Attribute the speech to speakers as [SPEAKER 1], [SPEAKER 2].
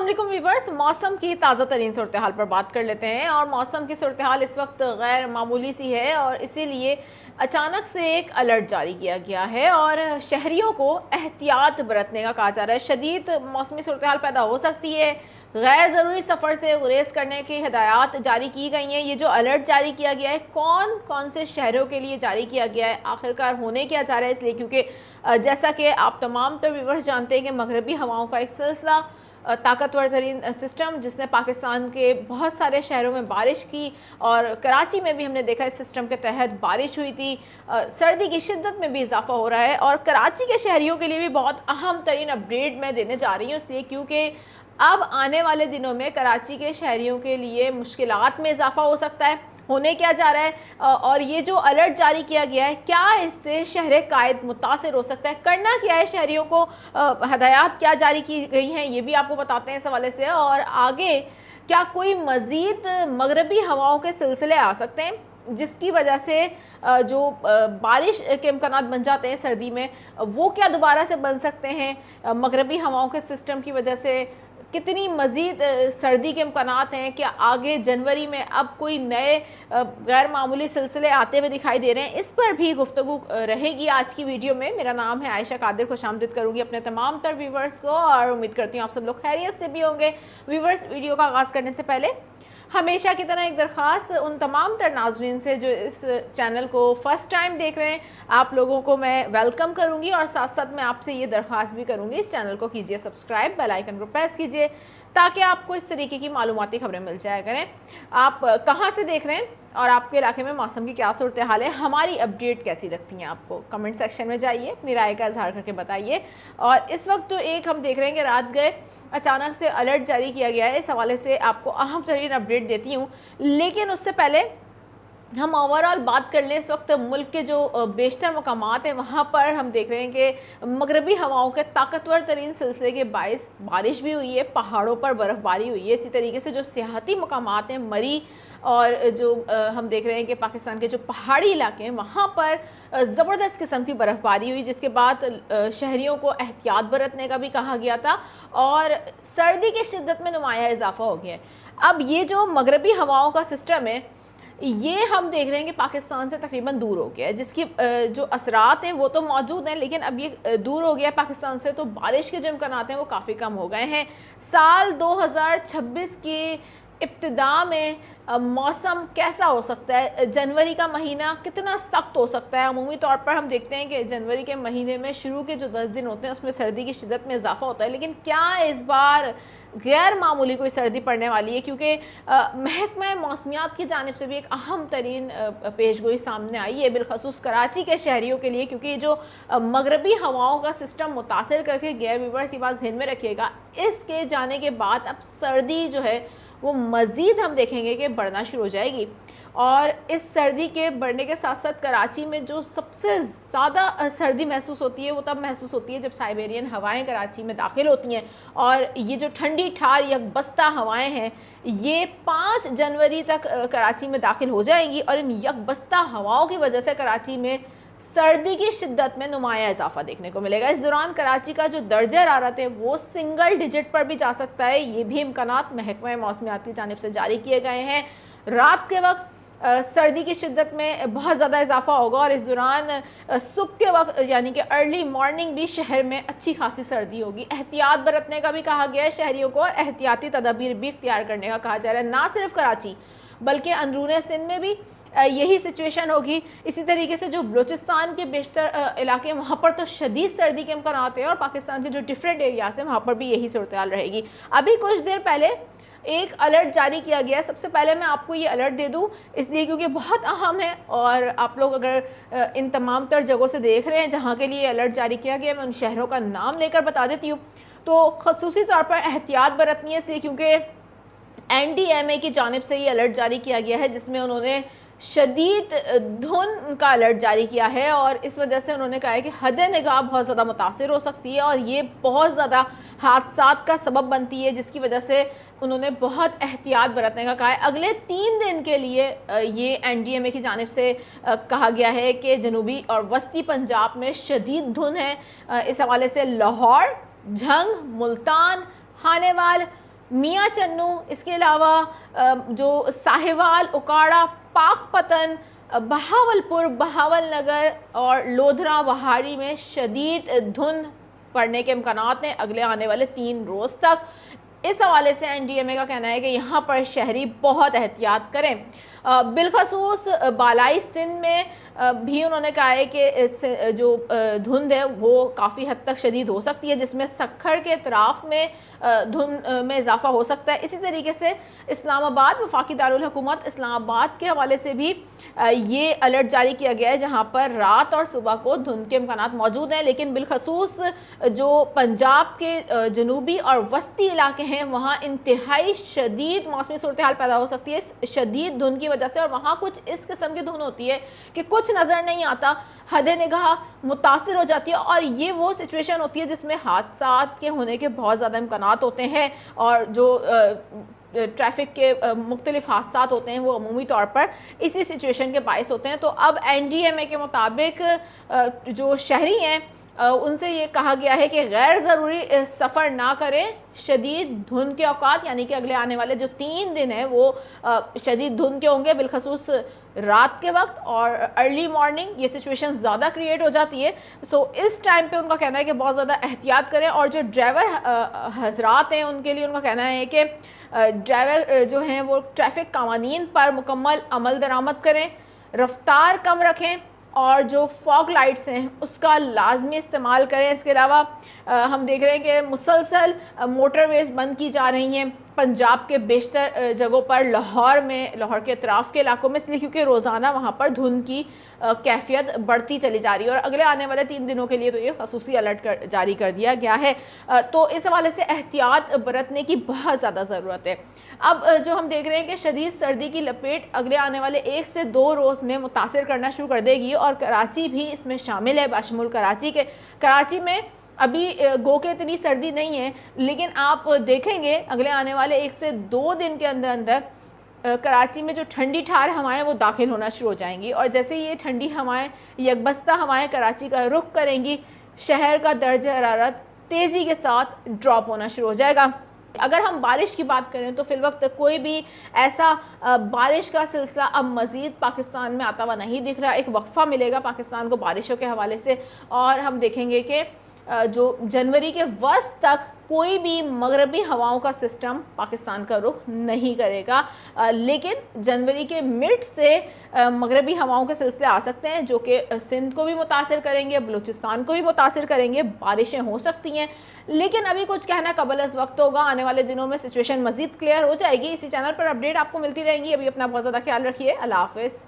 [SPEAKER 1] अस्सलाम वालेकुम व्यूवर्स, मौसम की ताज़ा तरीन सूरत हाल पर बात कर लेते हैं। और मौसम की सूरत हाल इस वक्त गैर मामूली सी है और इसीलिए अचानक से एक अलर्ट जारी किया गया है और शहरियों को एहतियात बरतने का कहा जा रहा है। शदीद मौसमी सूरत हाल पैदा हो सकती है, गैर ज़रूरी सफ़र से गुरेज करने की हिदायत जारी की गई हैं। ये जो अलर्ट जारी किया गया है, कौन कौन से शहरों के लिए जारी किया गया है, आखिरकार होने क्या जा रहा है, इसलिए क्योंकि जैसा कि आप तमाम तो व्यूवर्स जानते हैं कि मगरबी हवाओं का एक सिलसिला ताकतवर तरीन सिस्टम जिसने पाकिस्तान के बहुत सारे शहरों में बारिश की और कराची में भी हमने देखा इस सिस्टम के तहत बारिश हुई थी। सर्दी की शिद्दत में भी इजाफा हो रहा है और कराची के शहरियों के लिए भी बहुत अहम तरीन अपडेट मैं देने जा रही हूँ, इसलिए क्योंकि अब आने वाले दिनों में कराची के शहरियों के लिए मुश्किलात में इजाफा हो सकता है। होने क्या जा रहा है और ये जो अलर्ट जारी किया गया है, क्या इससे शहर कायद मुतासिर हो सकता है, करना क्या है शहरियों को, हदायत क्या जारी की गई हैं, ये भी आपको बताते हैं इस हवाले से। और आगे क्या कोई मज़ीद मगरबी हवाओं के सिलसिले आ सकते हैं जिसकी वजह से जो बारिश के इम्कानात बन जाते हैं सर्दी में, वो क्या दोबारा से बन सकते हैं मगरबी हवाओं के सिस्टम की वजह से, कितनी मज़ीद सर्दी के इम्कानात हैं, क्या आगे जनवरी में अब कोई नए गैर मामूली सिलसिले आते हुए दिखाई दे रहे हैं, इस पर भी गुफ्तगू रहेगी आज की वीडियो में। मेरा नाम है आयशा कादिर, खुशामदीद करूँगी अपने तमाम तर व्यूवर्स को और उम्मीद करती हूँ आप सब लोग खैरियत से भी होंगे। व्यूवर्स, वीडियो का आगाज़ करने से पहले हमेशा की तरह एक दरख्वास्त उन तमाम तर नाज़रीन से जो इस चैनल को फ़र्स्ट टाइम देख रहे हैं, आप लोगों को मैं वेलकम करूंगी और साथ साथ मैं आपसे ये दरख्वास्त भी करूंगी, इस चैनल को कीजिए सब्सक्राइब, बेल आइकन को प्रेस कीजिए ताकि आपको इस तरीके की मालूमाती खबरें मिल जाया करें। आप कहाँ से देख रहे हैं और आपके इलाके में मौसम की क्या सूरत हाल है, हमारी अपडेट कैसी लगती हैं आपको, कमेंट सेक्शन में जाइए, मेरी राय का इजहार करके बताइए। और इस वक्त तो एक हम देख रहे हैं कि रात गए अचानक से अलर्ट जारी किया गया है, इस हवाले से आपको अहम तरीन अपडेट देती हूँ। लेकिन उससे पहले हम ओवरऑल बात कर लें, इस वक्त मुल्क के जो बेशतर मकामात हैं वहाँ पर हम देख रहे हैं कि मगरबी हवाओं के ताकतवर तरीन सिलसिले के बायस बारिश भी हुई है, पहाड़ों पर बर्फ़बारी हुई है। इसी तरीके से जो सियाहती मकामात हैं, मरी और जो हम देख रहे हैं कि पाकिस्तान के जो पहाड़ी इलाके हैं वहाँ पर ज़बरदस्त किस्म की बर्फ़बारी हुई, जिसके बाद शहरियों को एहतियात बरतने का भी कहा गया था और सर्दी की शिद्दत में नुमाया इजाफा हो गया है। अब ये जो मगरबी हवाओं का सिस्टम है, ये हम देख रहे हैं कि पाकिस्तान से तकरीबन दूर हो गया है, जिसकी जो असरात हैं वो तो मौजूद हैं, लेकिन अब ये दूर हो गया है पाकिस्तान से, तो बारिश के जो इम्कानात हैं वो काफ़ी कम हो गए हैं। साल 2026 की इब्तिदा में मौसम कैसा हो सकता है, जनवरी का महीना कितना सख्त हो सकता है। अमूमी तौर पर हम देखते हैं कि जनवरी के महीने में शुरू के जो 10 दिन होते हैं उसमें सर्दी की शिद्दत में इजाफा होता है, लेकिन क्या इस बार गैर मामूली कोई सर्दी पड़ने वाली है, क्योंकि महकमा मौसमियात की जानिब से भी एक अहम तरीन पेशगोई सामने आई है बिलखसूस कराची के शहरियों के लिए, क्योंकि जो मगरबी हवाओं का सिस्टम मुतासर करके गया, व्यूवर्स ये बात ज़हन में रखिएगा, इसके जाने के बाद अब सर्दी जो है वो मज़ीद हम देखेंगे कि बढ़ना शुरू हो जाएगी। और इस सर्दी के बढ़ने के साथ साथ कराची में जो सबसे ज़्यादा सर्दी महसूस होती है वो तब महसूस होती है जब साइबेरियन हवाएं कराची में दाखिल होती हैं, और ये जो ठंडी ठार यकबस्ता हवाएं हैं ये 5 जनवरी तक कराची में दाखिल हो जाएंगी और इन यकबस्ता हवाओं की वजह से कराची में सर्दी की शिद्दत में नुमाया इजाफा देखने को मिलेगा। इस दौरान कराची का जो दर्जा हरारत है वो सिंगल डिजिट पर भी जा सकता है, ये भी इम्कानात महकमा मौसमियात की जानिब से जारी किए गए हैं। रात के वक्त सर्दी की शिद्दत में बहुत ज़्यादा इजाफा होगा और इस दौरान सुबह के वक्त यानी कि अर्ली मॉर्निंग भी शहर में अच्छी खासी सर्दी होगी। एहतियात बरतने का भी कहा गया है शहरियों को और एहतियाती तदाबीर भी इख्तियार करने का कहा जा रहा है, ना सिर्फ कराची बल्कि अंदरूनी सिंध में भी यही सिचुएशन होगी। इसी तरीके से जो बलूचिस्तान के बेशतर इलाके हैं वहाँ पर तो शदीद सर्दी के इम्कानात हैं और पाकिस्तान के जो डिफरेंट एरियाज हैं वहाँ पर भी यही सूरत हाल रहेगी। अभी कुछ देर पहले एक अलर्ट जारी किया गया है, सबसे पहले मैं आपको ये अलर्ट दे दूं इसलिए क्योंकि बहुत अहम है और आप लोग अगर इन तमाम तर जगहों से देख रहे हैं जहाँ के लिए अलर्ट जारी किया गया, मैं उन शहरों का नाम लेकर बता देती हूँ। तो खसूसी तौर पर एहतियात बरतनी है इसलिए क्योंकि NDMA की जानिब से ये अलर्ट जारी किया गया है, जिसमें उन्होंने शदीद धुंध का अलर्ट जारी किया है और इस वजह से उन्होंने कहा है कि हद निगाह बहुत ज़्यादा मुतासिर हो सकती है और ये बहुत ज़्यादा हादसात का सबब बनती है, जिसकी वजह से उन्होंने बहुत एहतियात बरतने का कहा है। अगले 3 दिन के लिए ये NDMA की जानिब से कहा गया है कि जनूबी और वस्ती पंजाब में शदीद धुंध है। इस हवाले से लाहौर, झंग, मुल्तान, खानेवाल, میاں چنو، اس کے علاوہ جو ساہیوال، اکاڑا، پاک پتن، بہاولپور، بہاول نگر اور لودھرا وہاڑی میں شدید دھند پڑنے کے امکانات ہیں اگلے آنے والے 3 روز تک۔ اس حوالے سے این ڈی ایم اے کا کہنا ہے کہ یہاں پر شہری بہت احتیاط کریں۔ بالخصوص بالائی سندھ میں بھی انہوں نے کہا ہے کہ جو دھند ہے وہ کافی حد تک شدید ہو سکتی ہے، جس میں سکھڑ کے اطراف میں دھند میں اضافہ ہو سکتا ہے۔ اسی طریقے سے اسلام آباد، وفاقی دارالحکومت اسلام آباد کے حوالے سے بھی یہ الرٹ جاری کیا گیا ہے، جہاں پر رات اور صبح کو دھند کے امکانات موجود ہیں، لیکن بالخصوص جو پنجاب کے جنوبی اور وسطی علاقے ہیں وہاں انتہائی شدید موسمی صورتحال پیدا ہو سکتی ہے شدید دھند کی وجہ سے، اور وہاں کچھ اس قسم کی دھند ہوتی ہے کہ کچھ نظر نہیں آتا، حد نگاہ متاثر ہو جاتی ہے، اور یہ وہ سچویشن ہوتی ہے جس میں حادثات کے ہونے کے بہت زیادہ امکانات ہوتے ہیں، اور جو ٹریفک کے مختلف حادثات ہوتے ہیں وہ عمومی طور پر اسی سچویشن کے باعث ہوتے ہیں۔ تو اب این ڈی ایم اے کے مطابق جو شہری ہیں ان سے یہ کہا گیا ہے کہ غیر ضروری سفر نہ کریں شدید دھند کے اوقات، یعنی کہ اگلے آنے والے جو 3 دن ہیں وہ شدید دھند کے ہوں گے، بالخصوص رات کے وقت اور ارلی مارننگ یہ سچویشن زیادہ کریٹ ہو جاتی ہے۔ سو اس ٹائم پہ ان کا کہنا ہے کہ بہت زیادہ احتیاط کریں، اور جو ڈرائیور حضرات ہیں ان کے لیے ان کا کہنا ہے کہ ڈرائیور جو ہیں وہ ٹریفک قوانین پر مکمل عمل درآمد کریں، رفتار کم رکھیں، اور جو فاگ لائٹس ہیں اس کا لازمی استعمال کریں۔ اس کے علاوہ ہم دیکھ رہے ہیں کہ مسلسل موٹر ویز بند کی جا رہی ہیں پنجاب کے بیشتر جگہوں پر، لاہور کے اطراف کے علاقوں میں، اس لیے کیونکہ روزانہ وہاں پر دھند کی کیفیت بڑھتی چلی جا رہی ہے، اور اگلے آنے والے 3 دنوں کے لیے تو یہ خصوصی الرٹ جاری کر دیا گیا ہے۔ تو اس حوالے سے احتیاط برتنے کی بہت زیادہ ضرورت ہے۔ اب جو ہم دیکھ رہے ہیں کہ شدید سردی کی لپیٹ اگلے آنے والے 1 سے 2 روز میں متاثر کرنا شروع کر دے گی، اور کراچی بھی اس میں شامل ہے، بشمول کراچی کے۔ کراچی میں ابھی گو کہ اتنی سردی نہیں ہے، لیکن آپ دیکھیں گے اگلے آنے والے 1 سے 2 دن کے اندر کراچی میں جو ٹھنڈی ٹھار ہوائیں وہ داخل ہونا شروع ہو جائیں گی، اور جیسے یہ ٹھنڈی ہوائیں یکبستہ ہوائیں کراچی کا رخ کریں گی، شہر کا درجہ حرارت تیزی کے ساتھ ڈراپ ہونا شروع ہو جائے گا۔ اگر ہم بارش کی بات کریں تو فی الوقت کوئی بھی ایسا بارش کا سلسلہ اب مزید پاکستان میں آتا ہوا نہیں دکھ رہا۔ ایک وقفہ ملے گا پاکستان کو بارشوں کے حوالے سے، اور ہم دیکھیں گے کہ جو جنوری کے وسط تک کوئی بھی مغربی ہواؤں کا سسٹم پاکستان کا رخ نہیں کرے گا، لیکن جنوری کے مڈ سے مغربی ہواؤں کے سلسلے آ سکتے ہیں جو کہ سندھ کو بھی متاثر کریں گے، بلوچستان کو بھی متاثر کریں گے، بارشیں ہو سکتی ہیں، لیکن ابھی کچھ کہنا قبل از وقت ہوگا۔ آنے والے دنوں میں سچویشن مزید کلیئر ہو جائے گی۔ اسی چینل پر اپڈیٹ آپ کو ملتی رہیں گی۔ ابھی اپنا بہت زیادہ خیال رکھیے۔ اللہ حافظ۔